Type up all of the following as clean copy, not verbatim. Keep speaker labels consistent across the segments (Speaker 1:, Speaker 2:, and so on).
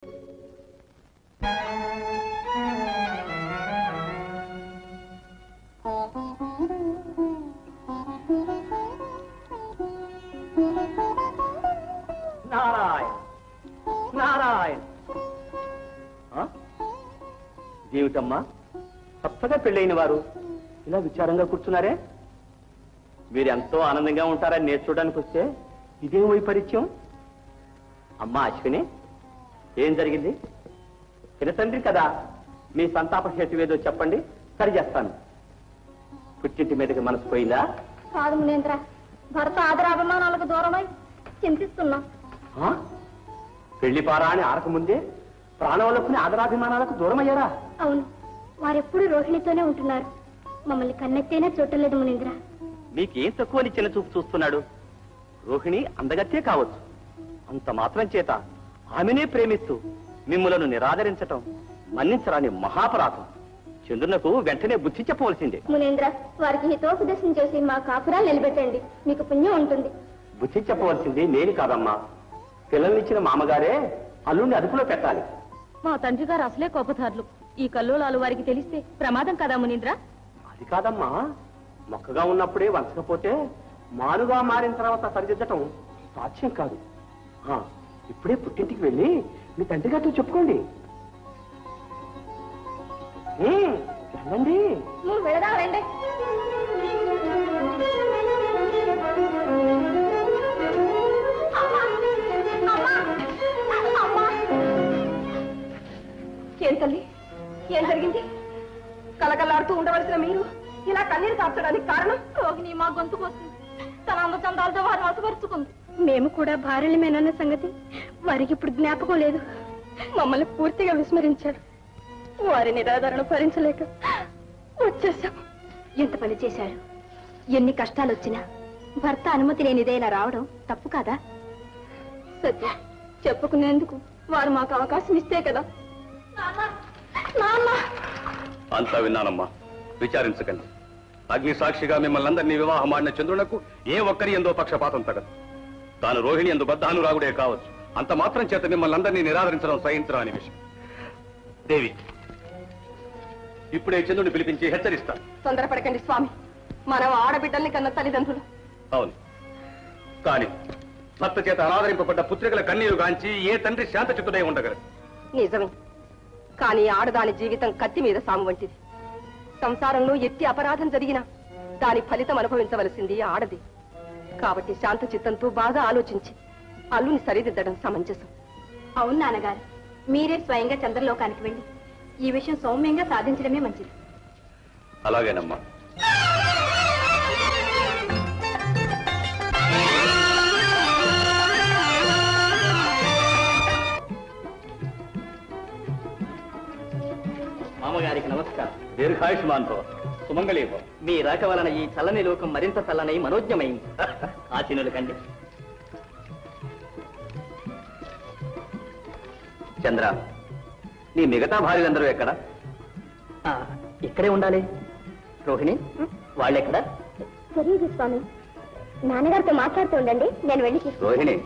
Speaker 1: నారాయణ నారాయణ. ఏమిటమ్మా, కొత్తగా పెళ్ళైన వారు ఇలా విచారంగా కూర్చున్నారే? మీరు ఎంతో ఆనందంగా ఉంటారని నేను చూడడానికి వస్తే ఇదేం వైపరీత్యం? అమ్మా అశ్విని, ఏం జరిగింది? చిన్న తండ్రి కదా, మీ సంతాప హేతు ఏదో చెప్పండి, సరి చేస్తాను. పుట్టింటి మీదకి మనసు పోయిందా?
Speaker 2: కాదు మునేంద్ర, భర్త ఆదరాభిమానాలకు దూరమై చింతిస్తున్నా.
Speaker 1: పెళ్లి పారా అని ఆరకముందే ప్రాణవలకుని ఆదరాభిమానాలకు దూరమయ్యారా?
Speaker 2: అవును, వారెప్పుడు రోహిణితోనే ఉంటున్నారు. మమ్మల్ని కన్నెత్తేనే చూడలేదు మునేంద్ర.
Speaker 1: మీకేం తక్కువని చిన్న చూపు చూస్తున్నాడు? రోహిణి అందగత్తే కావచ్చు, అంత మాత్రం చేత ఆమెనే ప్రేమిస్తూ మిమ్ములను నిరాదరించటం మన్నించరాని మహాపరాధం. చంద్రునకు వెంటనే బుద్ధి చెప్పవలసిందే.
Speaker 2: మునేంద్ర, వారికి హితోపదేశం చేసి మా కాపురాలు నిలబెట్టండి, మీకు పుణ్యం ఉంటుంది.
Speaker 1: బుద్ధి చెప్పవలసింది నేను కాదమ్మా, పిల్లల్నిచ్చిన మామగారే అల్లుండి అదుపులో పెట్టాలి.
Speaker 3: మా తండ్రి గారు అసలే కోపదారులు. ఈ కల్లోలాలు వారికి తెలిస్తే ప్రమాదం కదా మునీంద్ర?
Speaker 1: అది కాదమ్మా, మొక్కగా ఉన్నప్పుడే వంచకపోతే మానుగా మారిన తర్వాత సరిదిద్దటం సాధ్యం కాదు. ఇప్పుడే పుట్టింటికి వెళ్ళి మీ తండ్రి గారితో చెప్పుకోండి. వెళ్ళండి.
Speaker 2: నువ్వు వెళదామండి.
Speaker 3: ఏం తల్లి, ఏం జరిగింది? కలకల్లాడుతూ ఉండవలసిన మీరు ఇలా కన్నీరు కార్చడానికి కారణం? రోగిని మా గొంతుకు వస్తుంది, తన అందచందాలతో వారిని వసపరుచుకుంది.
Speaker 2: మేము కూడా భార్యలమేనన్న సంగతి వారికి ఇప్పుడు జ్ఞాపకం లేదు.
Speaker 3: మమ్మల్ని పూర్తిగా విస్మరించాడు. వారి నిరాదరణ భరించలేక వచ్చేసాం.
Speaker 2: ఎంత పని చేశారు? ఎన్ని కష్టాలు వచ్చినా భర్త అనుమతి లేనిదే ఇలా రావడం తప్పు కాదా?
Speaker 3: సత్య, చెప్పుకునేందుకు వారు మాకు అవకాశం ఇస్తే కదా.
Speaker 4: అంతా విన్నానమ్మా, విచారించకండి. అగ్ని సాక్షిగా మిమ్మల్ని అందరినీ వివాహం ఆడిన చంద్రునకు ఏ ఒక్కరి ఎందో పక్షపాతం తగదు. తాను రోహిణి ఎందు బద్ధానురాగుడే కావచ్చు, అంత మాత్రం చేత మిమ్మల్ని అందరినీ నిరాదరించడం సహించరాని విషయం. దేవి, ఇప్పుడే చంద్రుని పిలిపించి హెచ్చరిస్తాను.
Speaker 3: తొందరపడకండి స్వామి, మనం ఆడబిడ్డల్ని కన్న తల్లిదండ్రులు.
Speaker 4: అవును, కానీ భర్త చేత అనాదరింపబడ్డ పుత్రికల కన్నీరు గాంచి ఏ తండ్రి శాంతచిత్తుడై ఉండగలరు?
Speaker 3: నిజమే, కానీ ఆడదాని జీవితం కత్తి మీద సాము వంటిది. సంసారంలో ఎట్టి అపరాధం జరిగినా దాని ఫలితం అనుభవించవలసింది ఆడది. కాబట్టి శాంత చిత్తంతో బాగా ఆలోచించి అల్లుని సరిదిద్దడం సమంజసం.
Speaker 2: అవును నాన్నగారు, మీరే స్వయంగా చంద్రలోకానికి వెళ్ళి ఈ విషయం సౌమ్యంగా సాధించడమే మంచిది.
Speaker 4: అలాగేనమ్మా.
Speaker 1: మామగారికి నమస్కారం.
Speaker 4: దీర్ఘాయుష్మాన్ భవ, సుమంగళీ భవ.
Speaker 1: మీ రాక వలన ఈ చల్లని లోకం మరింత చల్లనై మనోజ్ఞమైంది. ఆశీనులు కండి. చంద్ర, నీ మిగతా భార్యలందరూ ఎక్కడ? ఇక్కడే ఉండాలి. రోహిణి, వాళ్ళెక్కడ?
Speaker 2: తెలియదు స్వామి, నాన్నగారితో మాట్లాడుతూ ఉండండి, నేను వెళ్ళి
Speaker 4: రోహిణి,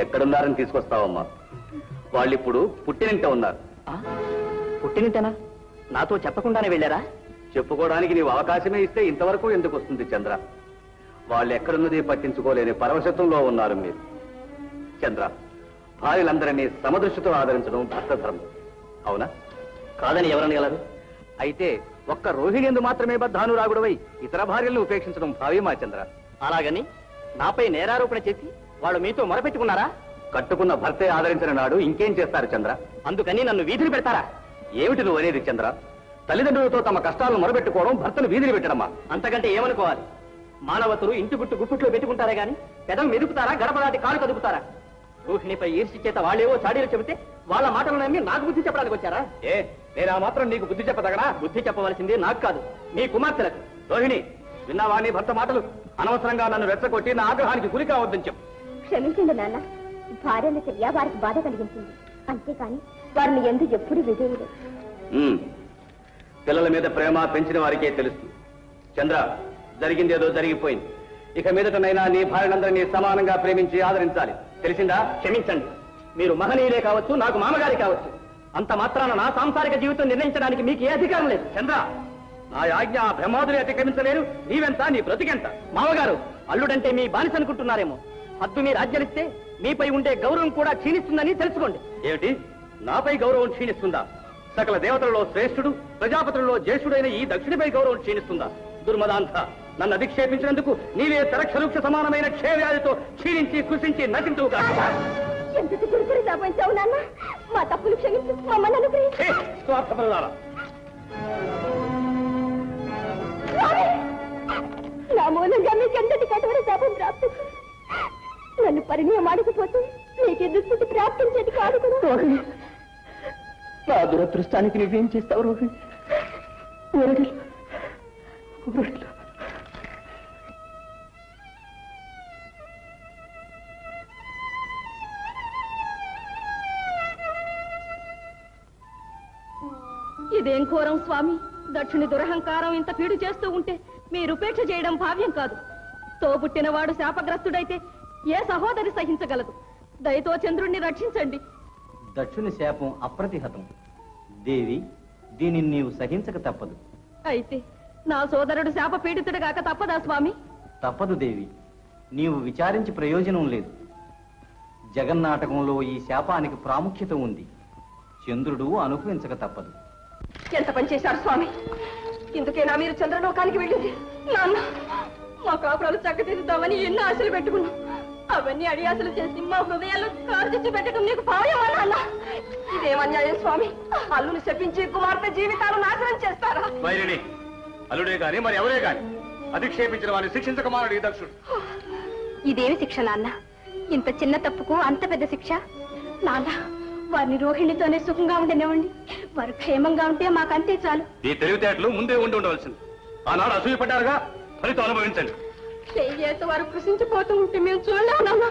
Speaker 4: ఎక్కడున్నారని తీసుకొస్తావమ్మా? వాళ్ళిప్పుడు పుట్టినింట ఉన్నారు.
Speaker 1: పుట్టినింటనా? నాతో చెప్పకుండానే వెళ్ళారా?
Speaker 4: చెప్పుకోవడానికి నీవు అవకాశమే ఇస్తే ఇంతవరకు ఎందుకు వస్తుంది చంద్ర? వాళ్ళు ఎక్కడున్నది పట్టించుకోలేని పరవశత్వంలో ఉన్నారు మీరు. చంద్ర, భార్యలందరినీ సమదృష్టితో ఆదరించడం భర్త ధర్మం, అవునా?
Speaker 1: కాదని ఎవరనగలరు?
Speaker 4: అయితే ఒక్క రోహిణి ఎందు మాత్రమే బద్ధానురాగుడవై ఇతర భార్యలను ఉపేక్షించడం భావ్యమా చంద్ర?
Speaker 1: అలాగని నాపై నేరారోపణ చేసి వాళ్ళు మీతో మొరపెట్టుకున్నారా?
Speaker 4: కట్టుకున్న భర్తే ఆదరించిన నాడు ఇంకేం చేస్తారు చంద్ర?
Speaker 1: అందుకని నన్ను వీధిని పెడతారా?
Speaker 4: ఏమిటి నువ్వు అనేది చంద్ర? తల్లిదండ్రులతో తమ కష్టాలను మొరబెట్టుకోవడం భర్తను వీధిని పెట్టడమా?
Speaker 1: అంతకంటే ఏమనుకోవాలి? మానవతలు ఇంటి గుట్టు గుప్పిట్లో పెట్టుకుంటారే గాని పెదం మెదుపుతారా, గడప దాటి కాలు కదుపుతారా? రోహిణిపై ఈర్ష్య చేత వాళ్ళేవో చాడీలు చెబితే వాళ్ళ మాటలు నమ్మి నాకు బుద్ధి చెప్పడానికి వచ్చారా?
Speaker 4: నేను ఆ మాత్రం నీకు బుద్ధి చెప్పదగడా?
Speaker 1: బుద్ధి చెప్పవలసింది నాకు కాదు, మీ కుమార్తెలకు.
Speaker 4: రోహిణి, విన్నావా నీ భర్త మాటలు? అనవసరంగా నన్ను రెచ్చగొట్టి నా ఆగ్రహానికి గురి కావద్దని చెప్పు.
Speaker 2: క్షమించండి నాన్న, భార్యల చర్య వారికి బాధ కలిగించింది, అంతేకాని వారిని ఎందుకు ఎప్పుడు విజయలేదు.
Speaker 4: పిల్లల మీద ప్రేమ పెంచిన వారికే తెలుస్తుంది. చంద్ర, జరిగిందేదో జరిగిపోయింది. ఇక మీదటనైనా నీ భార్యలందరినీ సమానంగా ప్రేమించి ఆదరించాలి, తెలిసిందా?
Speaker 1: క్షమించండి, మీరు మహనీయులే కావచ్చు, నాకు మామగారి కావచ్చు. అంత మాత్రాన నా సాంసారిక జీవితం నిర్ణయించడానికి మీకు ఏ అధికారం లేదు. చంద్ర, నా ఆజ్ఞ బ్రహ్మాదులు అతిక్రమించలేరు. నీవెంత, నీ బ్రతికెంత? మామగారు, అల్లుడంటే మీ బానిస అనుకుంటున్నారేమో. హద్దు మీరు రాజ్యలిస్తే మీపై ఉండే గౌరవం కూడా క్షీణిస్తుందని తెలుసుకోండి. ఏమిటి, నాపై గౌరవం క్షీణిస్తుందా? సకల దేవతలలో శ్రేష్ఠుడు, ప్రజాపతులలో జ్యేష్ఠుడైన ఈ దక్షిణపై గౌరవం క్షీణిస్తుందా? దుర్మదాంత, నన్ను అధిక్షేపించినందుకు నీవే తరక్షరుక్ష సమానమైన క్షయవ్యాధితో క్షీణించి కృషించి నశించుగా.
Speaker 2: ఎంత గురుకులు దాపించావు నాన్న, మా తప్పులు క్షమించు, మమ్మల్ని అనుగ్రహించు.
Speaker 1: స్వార్థపరులారా,
Speaker 2: నా మూలంగా మీకు ఎంతటి కఠోర శాపం ప్రాప్తించు. నన్ను పరిణయం ఆడకపోతే నీకు దుస్థితి ప్రాప్తించేది కాదు కదా.
Speaker 1: రోహిణి, నా దురదృష్టానికి నువ్వేం చేస్తావు రోహిణి?
Speaker 3: ఇదేం ఘోరం స్వామి. దక్షిణి దురహంకారం ఇంత పీడు చేస్తూ ఉంటే మీరు ఉపేక్ష చేయడం భావ్యం కాదు. తోబుట్టినవాడు శాపగ్రస్తుడైతే ఏ సహోదరి సహించగలదు? దయతో చంద్రుణ్ణి రక్షించండి.
Speaker 5: దక్షుని శాపం అప్రతిహతం. దేవి, దీనిని నీవు సహించక తప్పదు.
Speaker 3: అయితే నా సోదరుడు శాప పీడితుడు కాక తప్పదా స్వామి?
Speaker 5: తప్పదు దేవి, నీవు విచారించి ప్రయోజనం లేదు. జగన్నాటకంలో ఈ శాపానికి ప్రాముఖ్యత ఉంది. చంద్రుడు అనుభవించక తప్పదు.
Speaker 3: ఎంత పనిచేశారు స్వామి. ఇందుకేనా మీరు చంద్రలోకానికి వెళ్ళింది? నాన్న, మా కాపురాలు చక్కదిద్దుతామని ఎన్నో ఆశలు పెట్టుకున్నాం. అవన్నీ అడియాసలు చేసి మా హృదయాల్లో కార్చిచ్చి పెట్టడం నీకు భావ్యమా నాన్న? ఇదేమన్యాయం స్వామి. అల్లుని శపించి కుమార్తె జీవితాలు నాశనం చేస్తారా?
Speaker 4: వైరిని అల్లుడే గాని మరి ఎవరే గాని అధిక్షేపించిన వారిని శిక్షించక మానడు ఈ దక్షుడు.
Speaker 2: ఇదేమి శిక్ష నాన్న? ఇంత చిన్న తప్పుకు అంత పెద్ద శిక్ష? నాన్న, వారిని రోహిణితోనే సుఖంగా ఉండనివ్వండి. వారు క్షేమంగా ఉంటే మాకంతే చాలు.
Speaker 4: ఈ తెలివితేటలు ముందే ఉండి ఉండవలసింది. ఆనాడు అసూయపడ్డారుగా, ఫలితం అనుభవించండి.
Speaker 3: చేయేత వారు కృషించిపోతూ ఉంటే మేము చూడలేము నాన్న.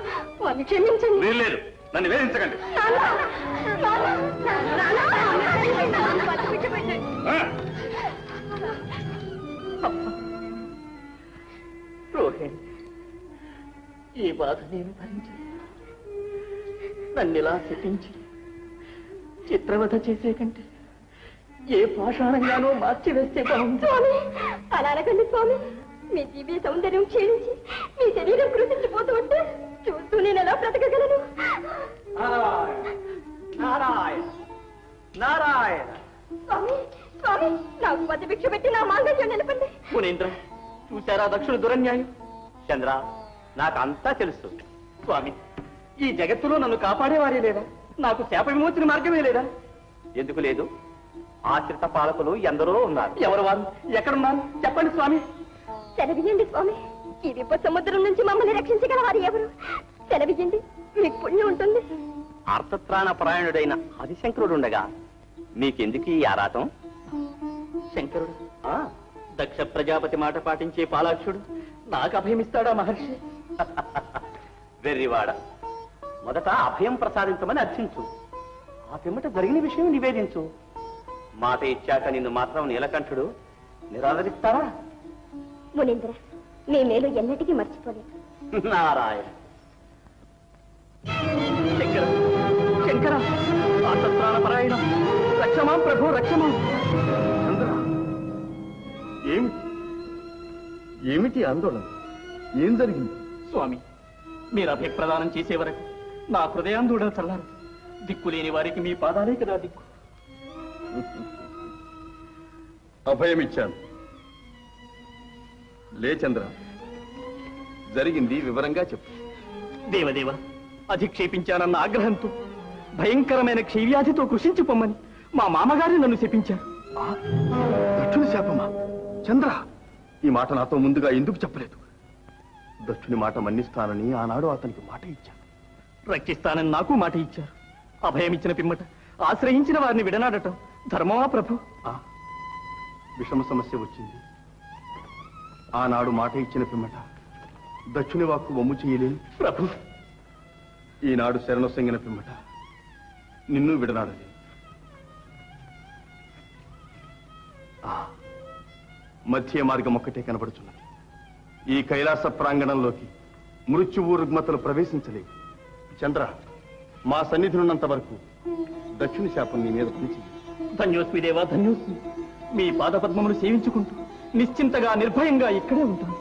Speaker 3: వారిని క్షమించండి.
Speaker 4: వీల్లేదు, నన్ను వేధించకండి.
Speaker 1: రోహిణి, ఈ బాధ నేను భరించి నన్నిలా శపించి చిత్రవధ చేసే కంటే ఏ పాషాణంగానో మార్చివేస్తే బాగుంది.
Speaker 2: స్వామి, అలా అనకండి స్వామి. మీ దివ్య సౌందర్యం క్షీణించి మీ శరీరం కృషించిపోతూ ఉంటే చూస్తూ నేను ఎలా బ్రతకగలను?
Speaker 1: నారాయణ, నారాయణ.
Speaker 2: స్వామి, స్వామి, నాకు పది భిక్ష పెట్టి నా మాంగళ్యం నిలపండి.
Speaker 1: మునీంద్ర, చూశారా దక్షుడు దురన్యాయం? చంద్ర, నాకంతా తెలుసు. స్వామి, ఈ జగత్తులో నన్ను కాపాడేవారే లేదా? నాకు శాప విమోచన మార్గమే లేదా? ఎందుకు లేదు? ఆశ్రిత పాలకులు ఎందరో ఉన్నారు. ఎవరు వారు? ఎక్కడున్నారు? చెప్పండి స్వామి.
Speaker 2: సెలవియండి స్వామి. ఈ విప సముద్రం నుంచి మమ్మల్ని రక్షించగల వారు ఎవరు? సెలవియండి, మీకు పుణ్యం ఉంటుంది.
Speaker 1: ఆర్తత్రాణ పరాయణుడైన ఆదిశంకరుడుండగా మీకెందుకు ఈ ఆరాటం? శంకరుడు, దక్ష ప్రజాపతి మాట పాటించే పాలాక్షుడు నాకు అభయమిస్తాడా మహర్షి? వెర్రివాడ, మొదట అభయం ప్రసాదించమని అర్చించు. ఆ పిమ్మట జరిగిన విషయం నివేదించు. మాట ఇచ్చాక నిన్ను మాత్రం నీలకంఠుడు నిరాదరిస్తారా?
Speaker 2: మునీంద్ర, మీ మేలు ఎన్నటికీ మర్చిపోలేదు.
Speaker 1: నారాయణ. శంకర, శంకర, ఆర్తత్రాణ పరాయణం, రక్షమాం ప్రభు, రక్షమాం.
Speaker 6: చంద్ర, ఏమిటి ఆందోళన? ఏం జరిగింది?
Speaker 1: స్వామి, మీరు అభిప్రదానం చేసే వరకు నా హృదయాందోళన చల్లారు. దిక్కులేని వారికి మీ పాదాలే కదా దిక్కు.
Speaker 6: అభయమిచ్చాను. లే చంద్ర, జరిగింది వివరంగా చెప్పు.
Speaker 1: దేవదేవ, అధిక్షేపించానన్న ఆగ్రహంతో భయంకరమైన క్షయవ్యాధితో కృషించిపోమ్మని మా మామగారు నన్ను శపించారు.
Speaker 6: దక్షుని శాపమా? చంద్ర, ఈ మాట నాతో ముందుగా ఎందుకు చెప్పలేదు? దక్షుని మాట మన్నిస్తానని ఆనాడు అతనికి మాట ఇచ్చాను.
Speaker 1: రక్షిస్తానని నాకు మాట ఇచ్చారు. అభయమిచ్చిన పిమ్మట ఆశ్రయించిన వారిని విడనాడటం ధర్మమా ప్రభు?
Speaker 6: విషమ సమస్య వచ్చింది. ఆనాడు మాట ఇచ్చిన పిమ్మట దక్షుని వాక్కు వమ్ము చేయలేను
Speaker 1: ప్రభు.
Speaker 6: ఈనాడు శరణొసంగిన పిమ్మట నిన్ను విడనాడలేదు. మధ్య మార్గం ఒక్కటే కనబడుచున్నది. ఈ కైలాస ప్రాంగణంలోకి మృత్యువు రుగ్మతలు ప్రవేశించలేవు. చంద్ర, మా సన్నిధి ఉన్నంత వరకు దక్షుని శాపం నీ మీద పనిచేయి.
Speaker 1: ధన్యోస్మి దేవా, ధన్యోస్మి. మీ పాదపద్మములు సేవించుకుంటూ నిశ్చింతగా నిర్భయంగా ఇక్కడే ఉంటాను.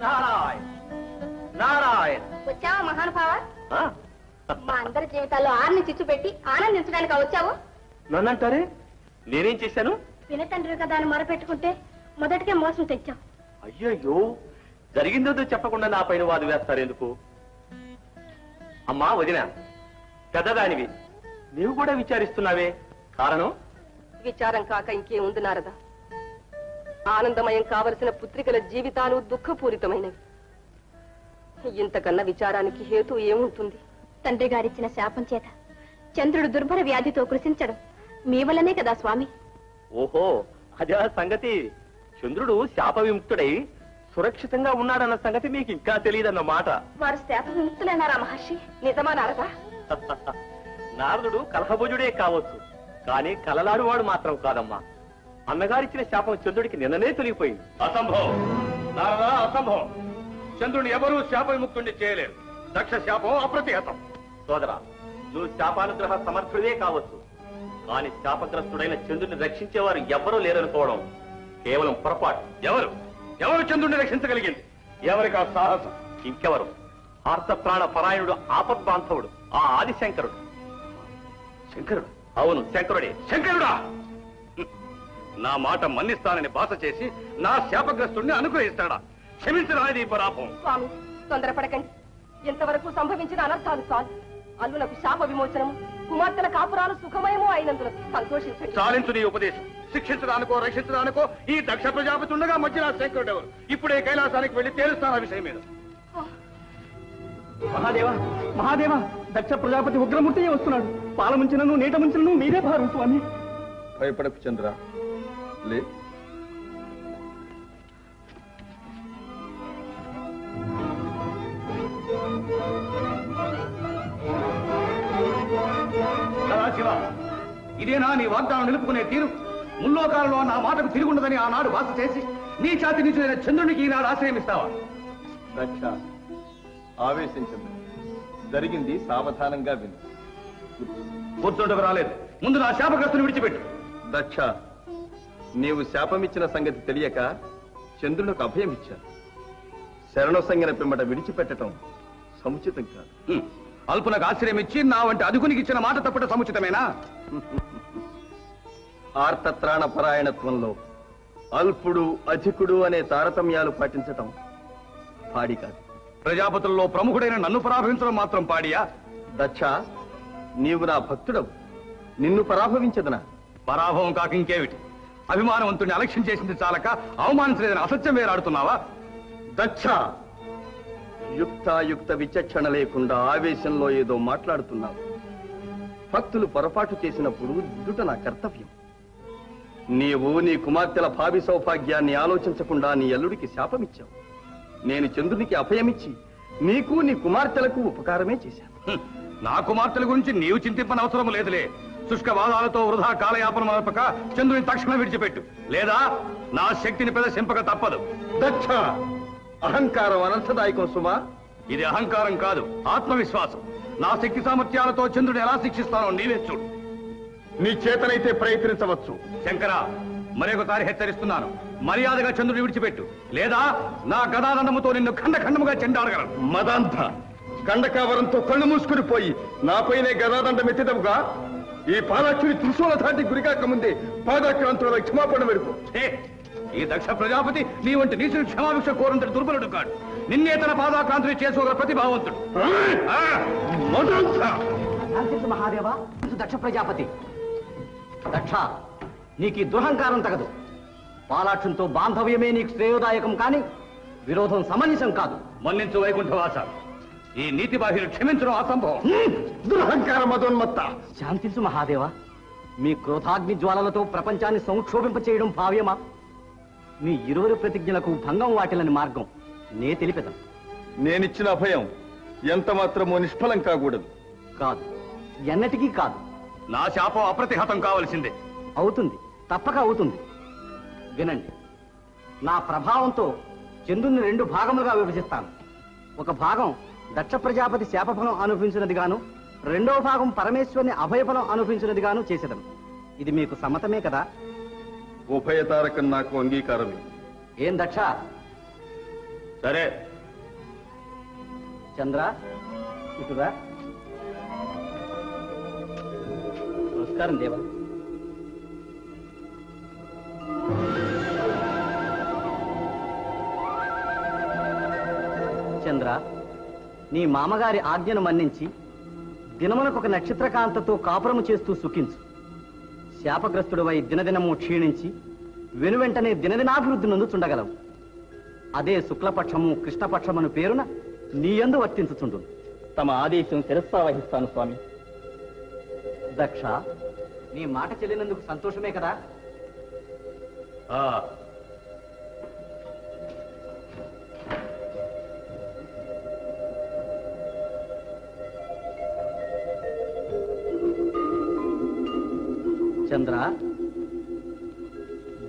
Speaker 1: నారాయణ నారాయణ.
Speaker 2: వచ్చావా మహానుభావ?
Speaker 1: ఆ,
Speaker 2: మా అందరి జీవితాల్లో ఆరిని చిచ్చు పెట్టి ఆనందించడానికి వచ్చావు.
Speaker 1: నన్నంటారే? నేనేం చేశాను?
Speaker 2: వినతండ్రి కదా అని మొరపెట్టుకుంటే మొదటికే మోసం తెచ్చావు.
Speaker 1: అయ్యయ్యో, జరిగిందో చెప్పకుండా నా పైన వాదు వేస్తారు ఎందుకు? అమ్మా వదిన, పెద్దదానివి, నీవు కూడా విచారిస్తున్నావే, కారణం?
Speaker 3: విచారం కాక ఇంకేముంది నారదా? ఆనందమయం కావలసిన పుత్రికల జీవితాలు దుఃఖపూరితమైనవి. ఇంతకన్నా విచారానికి హేతు ఏముంటుంది?
Speaker 2: తండ్రి గారిచ్చిన శాపం చేత చంద్రుడు దుర్భర వ్యాధితో కృషించడం మీ వల్లనే కదా స్వామి.
Speaker 1: ఓహో, అదే సంగతి. చంద్రుడు శాప విముక్తుడై సురక్షితంగా ఉన్నాడన్న సంగతి మీకు ఇంకా తెలియదన్నమాట.
Speaker 2: వారు శాప విముక్తులైనారా మహర్షి?
Speaker 3: నిజమా నారదా?
Speaker 1: నారదుడు కలహభుజుడే కావచ్చు, కానీ కలలాడువాడు మాత్రం కాదమ్మా. అన్నగారిచ్చిన శాపం చంద్రుడికి నిన్ననే తొలిగిపోయింది.
Speaker 4: అసంభవం నారదా, అసంభవం. చంద్రుని ఎవరూ శాప విముక్తుణ్ణి చేయలేరు. దక్ష శాపం అప్రతిహతం.
Speaker 1: సోదరా, నువ్వు శాపానుగ్రహ సమర్థుడే కావచ్చు, కానీ శాపగ్రస్తుడైన చంద్రుని రక్షించేవారు ఎవ్వరూ లేరనుకోవడం కేవలం పొరపాటు.
Speaker 4: ఎవరు చంద్రుడిని రక్షించగలిగింది? ఎవరికి ఆ సాహసం?
Speaker 1: ఇంకెవరు? ఆర్తప్రాణ పరాయణుడు, ఆపద్బాంధవుడు, ఆ ఆదిశంకరుడు.
Speaker 4: శంకరుడు?
Speaker 1: అవును, శంకరుడే.
Speaker 4: శంకరుడా? నా మాట మన్నిస్తానని బాస చేసి నా శాపగ్రస్తుడిని అనుగ్రహిస్తాడా? క్షమించరానిది పరాపం.
Speaker 3: స్వామి, తొందరపడకండి. ఇంతవరకు సంభవించిన అనర్థాలు చాలు. అల్లులకు శాప విమోచనము, కుమార్తెల కాపురాలు సుఖమయము అయినందుకు సంతోషించండి.
Speaker 4: చాలించు నీ ఉపదేశం. శిక్షించడానికో రక్షించడానికో ఈ దక్ష ప్రజాపతి ఉండగా మధ్య నా శంకరుడు ఎవరు? ఇప్పుడే కైలాసానికి వెళ్లి తేలుస్తాను ఆ విషయం మీద.
Speaker 1: మహాదేవ, మహాదేవ, దక్ష ప్రజాపతి ఉగ్రమూర్తి వస్తున్నాడు. పాల ముంచినను నీట ముంచినను మీరే భారం స్వామి.
Speaker 6: భయపడకు చంద్ర, లే.
Speaker 4: సదాశివ, ఇదేనా నీ వాగ్దానం నిలుపుకునే తీరు? ముల్లోకాలలో నా మాటకు తిరుగుండదని ఆనాడు భాష చేసి నీ ఛాతి నిచులైన చంద్రునికి ఈనాడు ఆశ్రయమిస్తావా?
Speaker 6: దక్ష, ఆవేశించదు. జరిగింది సావధానంగా విను.
Speaker 4: కూర్చోటకు రాలేదు. ముందు నా శాపగ్రస్తుని విడిచిపెట్టు.
Speaker 6: దక్ష, నీవు శాపమిచ్చిన సంగతి తెలియక చంద్రునికి అభయం ఇచ్చాను. శరణ సంజ్ఞన పిమ్మట విడిచిపెట్టడం సముచితం కాదు.
Speaker 4: అల్పునకు ఆశ్రయం ఇచ్చి నా వంటి అదుకునికి ఇచ్చిన మాట తప్పట సముచితమేనా?
Speaker 6: ఆర్తత్రాణ పరాయణత్వంలో అల్పుడు అధికుడు అనే తారతమ్యాలు పాటించటం పాడి కాదు.
Speaker 4: ప్రజాపతుల్లో ప్రముఖుడైన నన్ను పరాభవించడం మాత్రం పాడియా?
Speaker 6: దక్ష, నీవు నా భక్తుడవు, నిన్ను పరాభవించదనా?
Speaker 4: పరాభవం కాక ఇంకేమిటి? అభిమానవంతుడిని అలక్ష్యం చేసింది చాలక అవమానించలేదని అసత్యం వేరాడుతున్నావా?
Speaker 6: దక్ష, యుక్తాయుక్త విచక్షణ లేకుండా ఆవేశంలో ఏదో మాట్లాడుతున్నావు. భక్తులు పొరపాటు చేసినప్పుడు దిద్దుట నా కర్తవ్యం. నీవు నీ కుమార్తెల భావి సౌభాగ్యాన్ని ఆలోచించకుండా నీ అల్లుడికి శాపమిచ్చావు. నేను చంద్రునికి అభయమిచ్చి నీకు నీ కుమార్తెలకు ఉపకారమే చేశాను.
Speaker 4: నా కుమార్తెల గురించి నీవు చింతింపని అవసరం లేదులే. శుష్కవాదాలతో వృధా కాలయాపన మరపక చంద్రుని తక్షణం విడిచిపెట్టు, లేదా నా శక్తిని ప్రదర్శింపక తప్పదు.
Speaker 6: దక్ష, అహంకారం అనర్థదాయకం సుమా.
Speaker 4: ఇది అహంకారం కాదు, ఆత్మవిశ్వాసం. నా శక్తి సామర్థ్యాలతో చంద్రుని ఎలా శిక్షిస్తానో నీవే చూడు.
Speaker 6: నీ చేతనైతే ప్రయత్నించవచ్చు.
Speaker 4: శంకర, మరొకసారి హెచ్చరిస్తున్నాను, మర్యాదగా చంద్రుని విడిచిపెట్టు, లేదా నా గదాదండముతో నిన్ను ఖండఖండముగా చెండాడగలను.
Speaker 6: మదాంత, కండకావరంతో కళ్ళు మూసుకుని పోయి నాపైనే గదాదండం ఎత్తిదవుగా. ఈ పాలాక్షుని త్రిశూల ధాటి గురికాక ముందే పాదాక్రాంతుల క్షమాపణ మెరుపు.
Speaker 4: ఈ దక్ష ప్రజాపతి నీ వంటి నీచుని క్షమాభిక్ష కోరంతటి దుర్బలుడు కాడు. నిన్నే తన పాదాక్రాంతుని చేసుకోగల ప్రతిభావంతుడు.
Speaker 5: మహాదేవ, దక్ష ప్రజాపతి. దక్ష, నీకు ఈ దురహంకారం తగదు. పాలాక్షునితో బాంధవ్యమే నీకు శ్రేయోదాయకం కాని విరోధం సమంజసం కాదు.
Speaker 4: మన్నించు వైకుంఠవాస, ఈ నీతి బాహ్యులు క్షమించడం అసంభవం.
Speaker 6: దురహంకార మదోన్మత్త.
Speaker 5: శాంతించు మహాదేవ. మీ క్రోధాగ్ని జ్వాలలతో ప్రపంచాన్ని సంక్షోభింప చేయడం భావ్యమా? మీ ఇరువురు ప్రతిజ్ఞలకు భంగం వాటిలని మార్గం నే తెలిపెదను.
Speaker 6: నేనిచ్చిన అభయం ఎంత మాత్రమో నిష్ఫలం కాకూడదు.
Speaker 5: కాదు, ఎన్నటికీ కాదు.
Speaker 4: నా శాపం అప్రతిహతం కావలసిందే.
Speaker 5: అవుతుంది, తప్పక అవుతుంది. వినండి, నా ప్రభావంతో చంద్రుని 2 భాగములుగా విభజిస్తాను. ఒక భాగం దక్ష ప్రజాపతి శాపఫలం అనుభవించినది గాను, రెండవ భాగం పరమేశ్వరుని అభయఫలం అనుభవించినది గాను చేసేదను. ఇది మీకు సమ్మతమే కదా?
Speaker 6: ఉభయతారకం నాకు అంగీకారమే.
Speaker 5: ఏం దక్ష?
Speaker 4: సరే.
Speaker 5: చంద్ర, ఇటురా. నమస్కారం దేవా. చంద్ర, నీ మామగారి ఆజ్ఞను మన్నించి దినమునకొక నక్షత్రకాంతతో కాపురము చేస్తూ సుఖించు. శాపగ్రస్తుడివై దినదినము క్షీణించి వెనువెంటనే దినదినాభివృద్ధి నందుచుండగలవు. అదే శుక్లపక్షము కృష్ణపక్షమను పేరున నీయందు వర్తించుచుండు.
Speaker 1: తమ ఆదేశం శిరస్సావహిస్తాను స్వామి.
Speaker 5: దక్ష, నీ మాట చెల్లినందుకు సంతోషమే కదా? చంద్ర,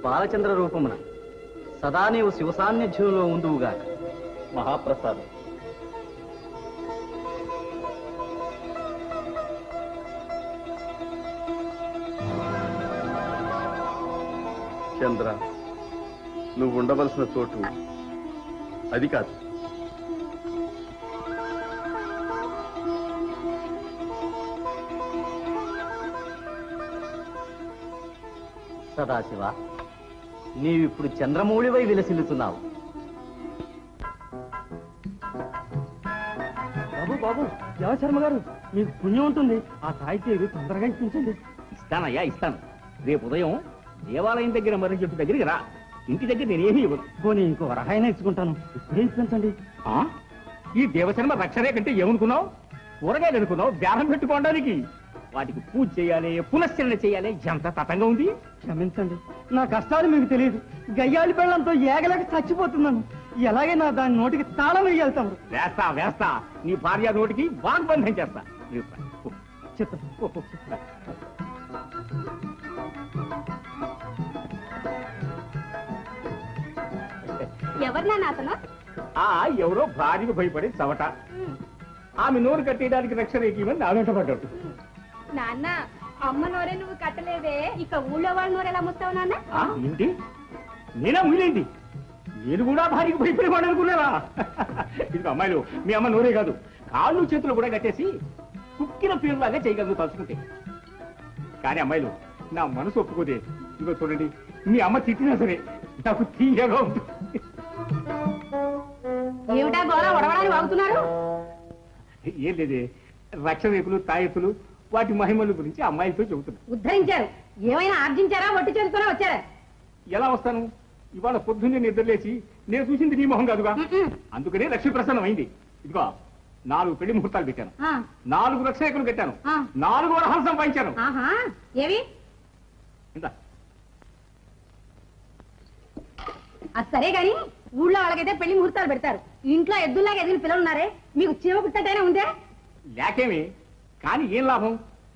Speaker 5: బాలచంద్ర రూపమున సదా నీవు శివసాన్నిధ్యంలో ఉందువుగాక.
Speaker 1: మహాప్రసాదం.
Speaker 6: చంద్ర, నువ్వు ఉండవలసిన చోటు అది కాదు.
Speaker 5: సదాశివ, నీవిప్పుడు చంద్రమౌళివై విలసిల్లుతున్నావు.
Speaker 1: బాబు బాబు, దేవశర్మ గారు, మీకు పుణ్యం ఉంటుంది. ఆ తాయితీరు తొందరగా ఇప్పించండి.
Speaker 7: ఇస్తానయ్యా, ఇస్తాను. రేపు ఉదయం దేవాలయం దగ్గర మర్రి చెట్టు దగ్గరికి రా. ఇంటి దగ్గర నేనేమీ ఇవ్వను.
Speaker 1: పోనీ ఇంకో రహాయినా ఇచ్చుకుంటాను. ఇప్పుడే ఇప్పించండి.
Speaker 7: ఈ దేవశర్మ రక్షణే కంటే ఏమనుకున్నావు? కూరగాయలు అనుకున్నావు బేరం పెట్టుకోవడానికి. వాటికి పూజ చేయాలి, పునశ్చరణ చేయాలి. ఎంత తతంగా ఉంది.
Speaker 1: క్షమించండి, నా కష్టాలు మీకు తెలియదు. గయ్యాళి పెళ్ళంతో ఏగలేక చచ్చిపోతున్నాను. ఎలాగైనా దాని నోటికి తాళం వేయగలుగుతాం.
Speaker 7: వేస్తా వేస్తా, నీ భార్య నోటికి వాగ్బంధం చేస్తా.
Speaker 2: ఎవరినా అతను?
Speaker 7: ఎవరో భార్యకు భయపడి చవట. ఆమె నోరు కట్టేయడానికి రక్షణ ఇవ్వమని నా వెంట పడ్డాడు.
Speaker 2: నాన్న, అమ్మ నోరే నువ్వు కట్టలేదే, ఇక ఊళ్ళో వాళ్ళ నోరు ఎలా ముస్తావు నాన్న?
Speaker 7: ఏంటి? నేనా ఊళ్ళేంటి? నేను కూడా భార్యకు భయపడేవాడు అనుకున్నారా? ఇది అమ్మాయిలు, మీ అమ్మ నోరే కాదు, కాళ్ళు చేతులు కూడా కట్టేసి కుక్కిన పేరులాగా చేయగలదు తలుచుకుంటే. కానీ అమ్మాయిలు, నా మనసు ఒప్పుకోదే. ఇదిగో చూడండి, మీ అమ్మ తిట్టినా సరే నాకు తీయగా ఉంటుంది.
Speaker 2: ఏమిటా గోళ వడవడాన్ని వాగుతున్నారు?
Speaker 7: ఏం లేదే, రక్షణకులు తాయెత్తులు వాటి మహిమల గురించి అమ్మాయిలతో చెబుతున్నా.
Speaker 2: ఉద్ధరించారు? ఏమైనా ఆర్జించారా? ఒట్టి చేరుకునే వచ్చారా?
Speaker 7: ఎలా వస్తాను? ఇవాళ పొద్దున్నే నిద్రలేసి నేను చూసింది నీ మొహం కాదుగా. అందుకనే లక్ష్మీ ప్రసన్నం అయింది. ఇదిగో 4 పెళ్లి ముహూర్తాలు పెట్టాను, 4 రక్షకులు కట్టాను, 4 వరహాలు సంపాదించాను.
Speaker 2: ఏవి? అది సరే గాని, ఊళ్ళో వాళ్ళకైతే పెళ్లి ముహూర్తాలు పెడతారు. ఇంట్లో ఎద్దుల్లాగా ఎదిగిన పిల్లలున్నారే, మీకు చీమ పుట్టటైనా ఉందే?
Speaker 7: లేకేమి, కానీ ఏం లాభం?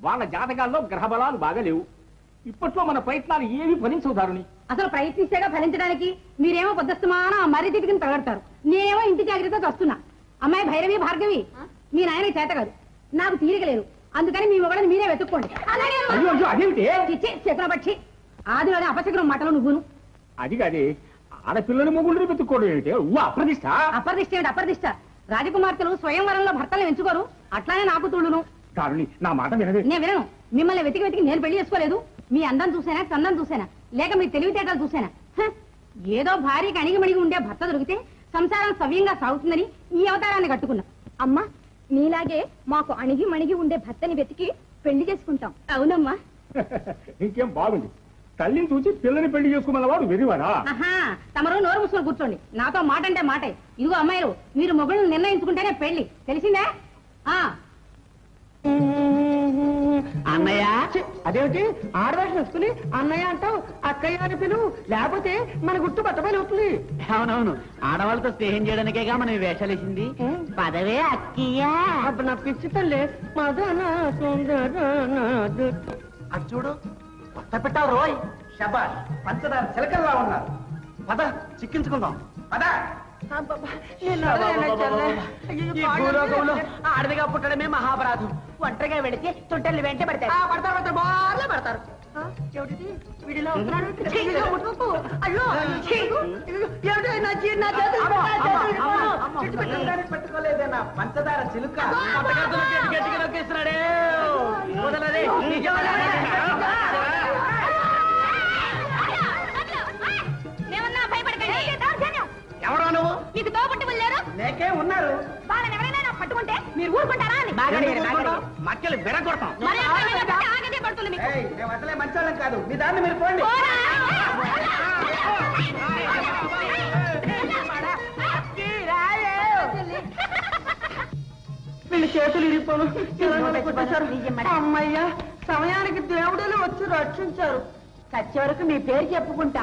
Speaker 7: వాళ్ళ జాతకాల్లో గ్రహబలాలు బాగా లేవు. ఇప్పట్లో మన ప్రయత్నాలు ఏవి ఫలించవు దారుని.
Speaker 2: అసలు ప్రయత్నిస్తేగా ఫలించడానికి మీరేమో పొద్దుస్తమానం ఆ మర్రి తిరిగిన తగడతారు. నేనేమో ఇంటి జాగ్రత్తతో వస్తున్నా. అమ్మాయి భైరవి భార్గవి, మీ నాయన చేత కాదు, నాకు తీరికలేదు. అందుకని మీ మొగడని మీరే వెతుక్కోండి. శకునపక్షి, ఆదిలోనే అపశకునం మాటలు నువ్వును.
Speaker 7: అది కాదే, ఆడపిల్లని మొగుళ్ళని వెతుక్కోవడం ఏమిటి? అప్రదిష్ట.
Speaker 2: అప్రదిష్ట ఏమిటి? అప్రదిష్ట. రాజకుమార్తెలు స్వయంవరంలో భర్తలను ఎంచుకోరు, అట్లానే నాకు తుళ్ళును.
Speaker 7: దారుని, నా మాట వినవే.
Speaker 2: నేను వినను. మిమ్మల్ని వెతికి వెతికి నేను పెళ్లి చేసుకోలేదు. మీ అందం చూసానా, చందం చూసానా, లేక మీ తెలివితేటలు చూసానా? ఏదో భార్యకి అణిగిమణిగి ఉండే భర్త దొరికితే సంసారం సవ్యంగా సాగుతుందని ఈ అవతారాన్ని కట్టుకున్నా. అమ్మా, మీలాగే మాకు అణిగి మణిగి ఉండే భర్తని వెతికి పెళ్లి చేసుకుంటాం. అవునమ్మా.
Speaker 7: ఇంకేం బాగుంది. తల్లిని చూసి పిల్లని పెళ్లి చేసుకోమన్న వాడు వెరివాడా?
Speaker 2: తమరు నోరు మూసుకొని కూర్చోండి. నాతో మాట అంటే మాటే. ఇదిగో అమ్మాయిలు, మీరు మొగుళ్ళని నిర్ణయించుకుంటేనే పెళ్లి, తెలిసిందే?
Speaker 1: అన్నయ్య, అదేమిటి ఆడవేషం వేసుకుని అన్నయ్య అంటావు? అక్కయ్య అని పిలువు, లేకపోతే మన గుట్టు బట్టబయలు అవుతుంది. అవునవును, ఆడవాళ్ళతో స్నేహం చేయడానికేగా మనం వేషాలు వేసింది. పదవే అక్కయ్యా. నా పిచ్చి తల్లి
Speaker 5: అది చూడు, కొత్త పెట్టావు రోయ్. శబాష్, పంచదార చిలకల్లా ఉన్నారు. పద చిక్కించుకుందాం. పద.
Speaker 8: ఈ భూలోకంలో ఆడదిగా పుట్టడమే మహాపరాధం. ఒంటరిగా వెళితే చుట్టల్ని వెంట పడతారు. బాగా పడతారు. వీడిలో పెట్టుకోలేదేనా పంచదార చిలుక గట్టిగా నొక్కేస్తున్నాడే. ఎవరో నువ్వు?
Speaker 2: మీకు తోపట్టు వెళ్ళారు
Speaker 8: లేకే ఉన్నారు.
Speaker 2: వాళ్ళని ఎవరైనా పట్టుకుంటే మీరు ఊరుకుంటారా అని
Speaker 7: మక్కలు బెరగొడతాం.
Speaker 2: ఆగదే పడుతుంది మీకు.
Speaker 8: మేము అసలే మంచోళ్ళం కాదు. మీ దాన్ని మీరు పోండి. వీళ్ళు చేతులు ఇరిగిపోను. అమ్మయ్యా, సమయానికి దేవుడులు వచ్చి రక్షించారు. చచ్చే వరకు మీ పేరు చెప్పుకుంటా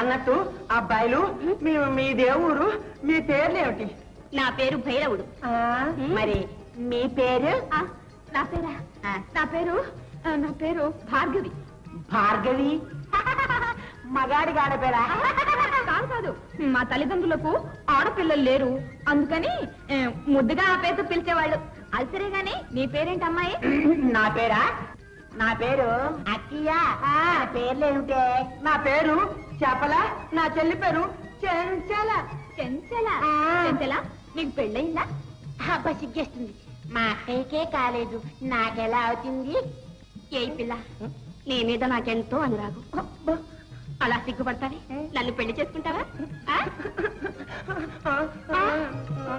Speaker 8: అన్నట్టు. అబ్బాయిలు మీ దేవుడు, మీ పేర్లు ఏమిటి?
Speaker 2: నా పేరు భైరవుడు.
Speaker 8: మరి మీ పేరు?
Speaker 2: నా పేరా? నా పేరు భార్గవి.
Speaker 8: భార్గవి మగాడి ఆడపేరా?
Speaker 2: కాదు, మా తల్లిదండ్రులకు ఆడపిల్లలు లేరు, అందుకని ముద్దుగా ఆ పేరుతో పిలిచేవాళ్ళు. అసరే గాని నీ పేరేంటి అమ్మాయి?
Speaker 8: నా పేరు అక్కియా. పేర్లేమిటే? నా పేరు చెప్పల. నా చెల్లి పేరు చెంచల.
Speaker 2: చెంచల నీకు పెళ్ళయిందా?
Speaker 8: అబ్బా సిగ్గేస్తుంది. మా అక్కయ్యకే కాలేదు, నాకెలా అవుతుంది?
Speaker 2: ఏ పిల్ల, నీ మీద నాకెంతో అనురాగం. అలా సిగ్గుపడతావే, నన్ను పెళ్లి చేసుకుంటావా?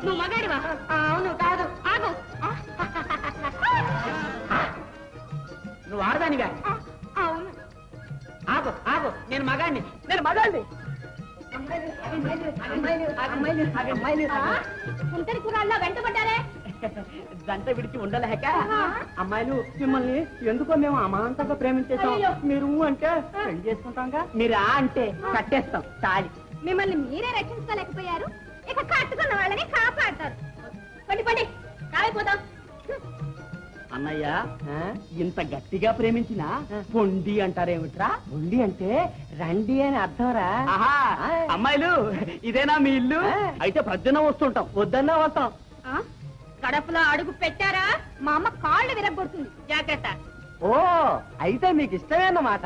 Speaker 2: నువ్వు మగాడివా?
Speaker 8: అవును. కాదు.
Speaker 2: ఆగు.
Speaker 8: నువ్వు ఆడదానిగా?
Speaker 2: అవును.
Speaker 8: ఆగు. నేను మగాడిని.
Speaker 2: కుంటరి కురాల్లో వెంటబడ్డారే.
Speaker 8: గంట విడిచి ఉండలేక అమ్మాయిలు మిమ్మల్ని ఎందుకో మేము అమాంతంగా ప్రేమించేసాం. మీరు అంటే పెళ్లి చేసుకుంటాంగా. మీరు అంటే కట్టేస్తాం తాళి.
Speaker 2: మిమ్మల్ని మీరే రక్షించుకోలేకపోయారు, ఇక కట్టుకున్న వాళ్ళని కాపాడతారు. పండి కాలిపోతాం.
Speaker 8: అన్నయ్య, ఇంత గట్టిగా ప్రేమించిన పొండి అంటారేమిట్రా? పొండి అంటే రండి అని అర్థంరా. అమ్మాయిలు, ఇదేనా మీ ఇల్లు? అయితే ప్రజన వస్తుంటాం, వద్దన్నా వస్తాం.
Speaker 2: కడపలో అడుగు పెట్టారా మా అమ్మ కాళ్ళు విరగొడుతుంది, జాగ్రత్త.
Speaker 8: ఓ, అయితే మీకు ఇష్టమే అన్నమాట.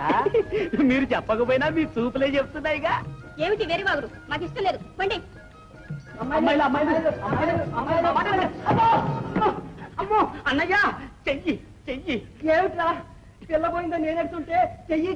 Speaker 8: మీరు చెప్పకపోయినా మీ చూపులే చెప్తున్నాయిగా.
Speaker 2: ఏమిటి వెరివాగుడు? మాకు ఇష్టం లేదు, పండి.
Speaker 8: అమ్మో అన్నయ్య, చెయ్యి ఏమిట్రా? పిల్లపోయిందో నేనెడుతుంటే చెయ్యి